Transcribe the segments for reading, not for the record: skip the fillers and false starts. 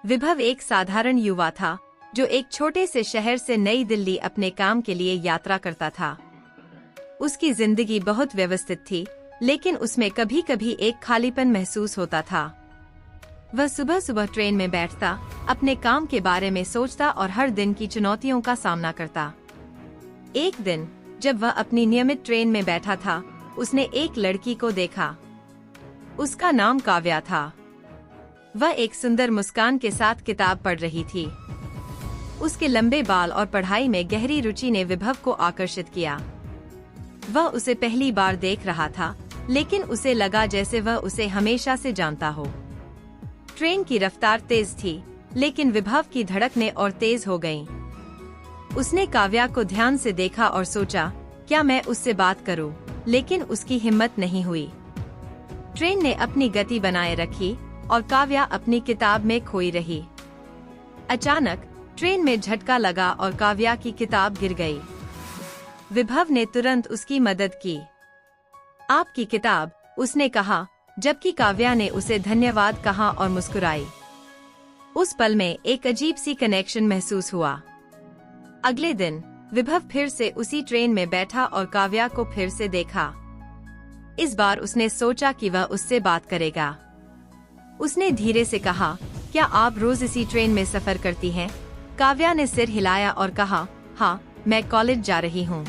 विभव एक साधारण युवा था जो एक छोटे से शहर से नई दिल्ली अपने काम के लिए यात्रा करता था। उसकी जिंदगी बहुत व्यवस्थित थी, लेकिन उसमें कभी कभी एक खालीपन महसूस होता था। वह सुबह सुबह ट्रेन में बैठता, अपने काम के बारे में सोचता और हर दिन की चुनौतियों का सामना करता। एक दिन जब वह अपनी नियमित ट्रेन में बैठा था, उसने एक लड़की को देखा। उसका नाम काव्या था। वह एक सुंदर मुस्कान के साथ किताब पढ़ रही थी। उसके लंबे बाल और पढ़ाई में गहरी रुचि ने विभव को आकर्षित किया। वह उसे पहली बार देख रहा था, लेकिन उसे लगा जैसे वह उसे हमेशा से जानता हो। ट्रेन की रफ्तार तेज थी, लेकिन विभव की धड़कनें और तेज हो गईं। उसने काव्या को ध्यान से देखा और सोचा, क्या मैं उससे बात करूं? लेकिन उसकी हिम्मत नहीं हुई। ट्रेन ने अपनी गति बनाए रखी और काव्या अपनी किताब में खोई रही। अचानक ट्रेन में झटका लगा और काव्या की किताब गिर गई। विभव ने तुरंत उसकी मदद की। आपकी किताब, उसने कहा, जबकि काव्या ने उसे धन्यवाद कहा और मुस्कुराई। उस पल में एक अजीब सी कनेक्शन महसूस हुआ। अगले दिन विभव फिर से उसी ट्रेन में बैठा और काव्या को फिर से देखा। इस बार उसने सोचा कि वह उससे बात करेगा। उसने धीरे से कहा, क्या आप रोज इसी ट्रेन में सफर करती हैं? काव्या ने सिर हिलाया और कहा, हाँ, मैं कॉलेज जा रही हूँ।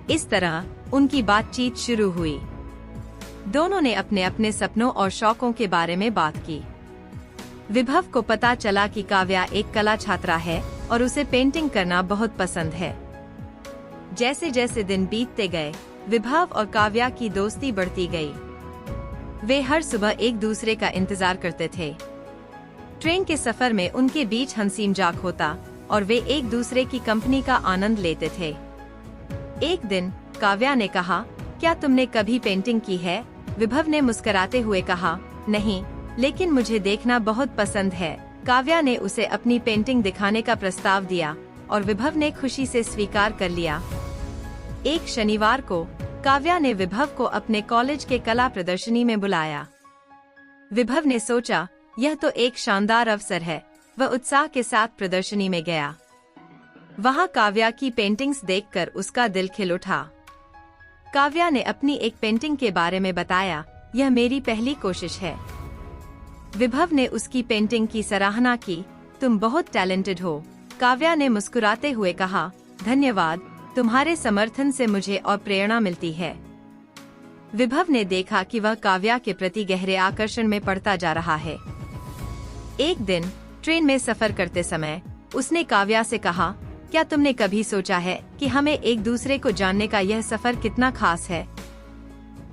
इस तरह उनकी बातचीत शुरू हुई। दोनों ने अपने अपने सपनों और शौकों के बारे में बात की। विभव को पता चला कि काव्या एक कला छात्रा है और उसे पेंटिंग करना बहुत पसंद है। जैसे जैसे दिन बीतते गए, विभव और काव्या की दोस्ती बढ़ती गई। वे हर सुबह एक दूसरे का इंतजार करते थे। ट्रेन के सफर में उनके बीच हंसी मजाक होता और वे एक दूसरे की कंपनी का आनंद लेते थे। एक दिन काव्या ने कहा, क्या तुमने कभी पेंटिंग की है? विभव ने मुस्कुराते हुए कहा, नहीं, लेकिन मुझे देखना बहुत पसंद है। काव्या ने उसे अपनी पेंटिंग दिखाने का प्रस्ताव दिया और विभव ने खुशी से स्वीकार कर लिया। एक शनिवार को काव्या ने विभव को अपने कॉलेज के कला प्रदर्शनी में बुलाया। विभव ने सोचा, यह तो एक शानदार अवसर है। वह उत्साह के साथ प्रदर्शनी में गया। वहां काव्या की पेंटिंग्स देखकर उसका दिल खिल उठा। काव्या ने अपनी एक पेंटिंग के बारे में बताया, यह मेरी पहली कोशिश है। विभव ने उसकी पेंटिंग की सराहना की, तुम बहुत टैलेंटेड हो। काव्या ने मुस्कुराते हुए कहा, धन्यवाद, तुम्हारे समर्थन से मुझे और प्रेरणा मिलती है। विभव ने देखा कि वह काव्या के प्रति गहरे आकर्षण में पड़ता जा रहा है। एक दिन ट्रेन में सफर करते समय उसने काव्या से कहा, क्या तुमने कभी सोचा है कि हमें एक दूसरे को जानने का यह सफर कितना खास है?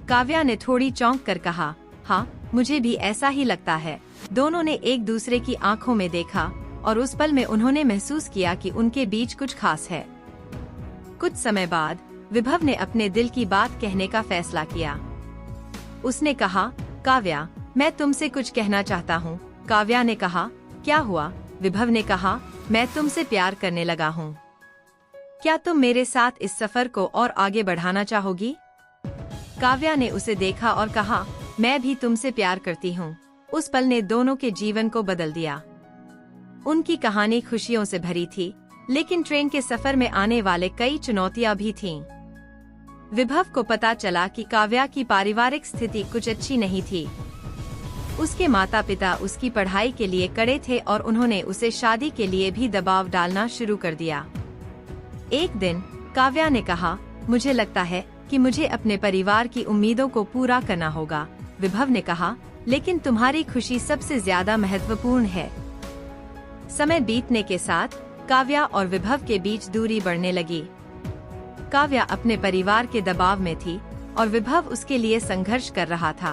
काव्या ने थोड़ी चौंक कर कहा, हाँ, मुझे भी ऐसा ही लगता है। दोनों ने एक दूसरे की आंखों में देखा और उस पल में उन्होंने महसूस किया कि उनके बीच कुछ खास है। कुछ समय बाद विभव ने अपने दिल की बात कहने का फैसला किया। उसने कहा, काव्या, मैं तुमसे कुछ कहना चाहता हूँ। काव्या ने कहा, क्या हुआ? विभव ने कहा, मैं तुमसे प्यार करने लगा हूँ। क्या तुम मेरे साथ इस सफर को और आगे बढ़ाना चाहोगी? काव्या ने उसे देखा और कहा, मैं भी तुमसे प्यार करती हूँ। उस पल ने दोनों के जीवन को बदल दिया। उनकी कहानी खुशियों से भरी थी, लेकिन ट्रेन के सफर में आने वाले कई चुनौतियां भी थीं। विभव को पता चला कि काव्या की पारिवारिक स्थिति कुछ अच्छी नहीं थी। उसके माता पिता उसकी पढ़ाई के लिए कड़े थे और उन्होंने उसे शादी के लिए भी दबाव डालना शुरू कर दिया। एक दिन काव्या ने कहा, मुझे लगता है कि मुझे अपने परिवार की उम्मीदों को पूरा करना होगा। विभव ने कहा, लेकिन तुम्हारी खुशी सबसे ज्यादा महत्वपूर्ण है। समय बीतने के साथ काव्या और विभव के बीच दूरी बढ़ने लगी। काव्या अपने परिवार के दबाव में थी और विभव उसके लिए संघर्ष कर रहा था।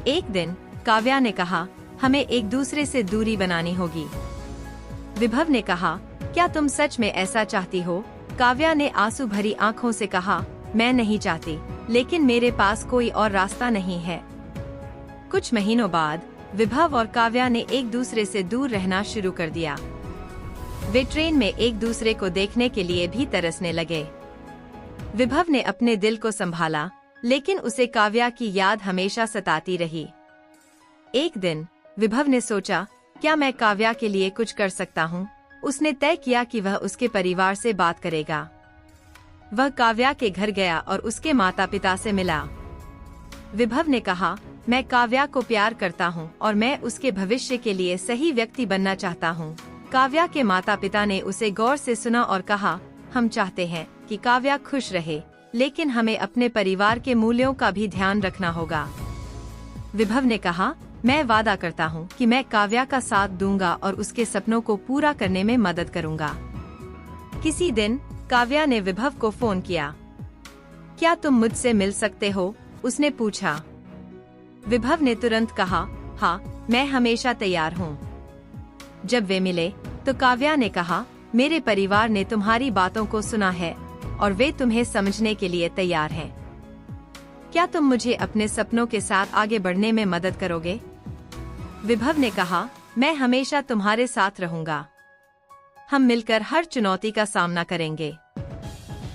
एक दिन काव्या ने कहा, हमें एक दूसरे से दूरी बनानी होगी। विभव ने कहा, क्या तुम सच में ऐसा चाहती हो? काव्या ने आंसू भरी आंखों से कहा, मैं नहीं चाहती, लेकिन मेरे पास कोई और रास्ता नहीं है। कुछ महीनों बाद विभव और काव्या ने एक दूसरे से दूर रहना शुरू कर दिया। वे ट्रेन में एक दूसरे को देखने के लिए भी तरसने लगे। विभव ने अपने दिल को संभाला, लेकिन उसे काव्या की याद हमेशा सताती रही। एक दिन विभव ने सोचा, क्या मैं काव्या के लिए कुछ कर सकता हूँ? उसने तय किया कि वह उसके परिवार से बात करेगा। वह काव्या के घर गया और उसके माता पिता से मिला। विभव ने कहा, मैं काव्या को प्यार करता हूँ और मैं उसके भविष्य के लिए सही व्यक्ति बनना चाहता हूँ। काव्या के माता पिता ने उसे गौर से सुना और कहा, हम चाहते हैं कि काव्या खुश रहे, लेकिन हमें अपने परिवार के मूल्यों का भी ध्यान रखना होगा। विभव ने कहा, मैं वादा करता हूँ कि मैं काव्या का साथ दूंगा और उसके सपनों को पूरा करने में मदद करूंगा। किसी दिन काव्या ने विभव को फोन किया। क्या तुम मुझसे मिल सकते हो? उसने पूछा। विभव ने तुरंत कहा, हाँ, मैं हमेशा तैयार हूँ। जब वे मिले तो काव्या ने कहा, मेरे परिवार ने तुम्हारी बातों को सुना है और वे तुम्हें समझने के लिए तैयार हैं। क्या तुम मुझे अपने सपनों के साथ आगे बढ़ने में मदद करोगे? विभव ने कहा, मैं हमेशा तुम्हारे साथ रहूंगा। हम मिलकर हर चुनौती का सामना करेंगे।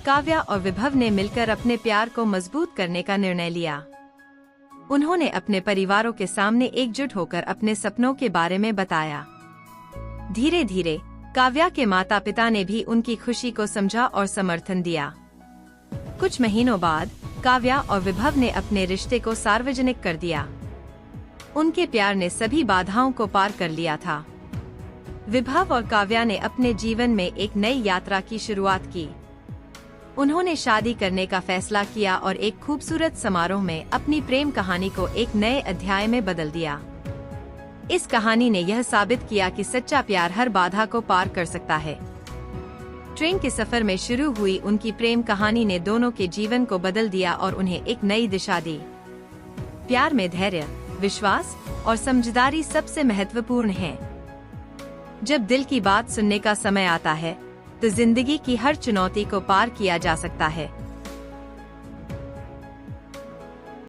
काव्या और विभव ने मिलकर अपने प्यार को मजबूत करने का निर्णय लिया। उन्होंने अपने परिवारों के सामने एकजुट होकर अपने सपनों के बारे में बताया। धीरे धीरे काव्या के माता पिता ने भी उनकी खुशी को समझा और समर्थन दिया। कुछ महीनों बाद काव्या और विभव ने अपने रिश्ते को सार्वजनिक कर दिया। उनके प्यार ने सभी बाधाओं को पार कर लिया था। विभव और काव्या ने अपने जीवन में एक नई यात्रा की शुरुआत की। उन्होंने शादी करने का फैसला किया और एक खूबसूरत समारोह में अपनी प्रेम कहानी को एक नए अध्याय में बदल दिया। इस कहानी ने यह साबित किया कि सच्चा प्यार हर बाधा को पार कर सकता है। ट्रेन के सफर में शुरू हुई उनकी प्रेम कहानी ने दोनों के जीवन को बदल दिया और उन्हें एक नई दिशा दी। प्यार में धैर्य, विश्वास और समझदारी सबसे महत्वपूर्ण है। जब दिल की बात सुनने का समय आता है तो जिंदगी की हर चुनौती को पार किया जा सकता है।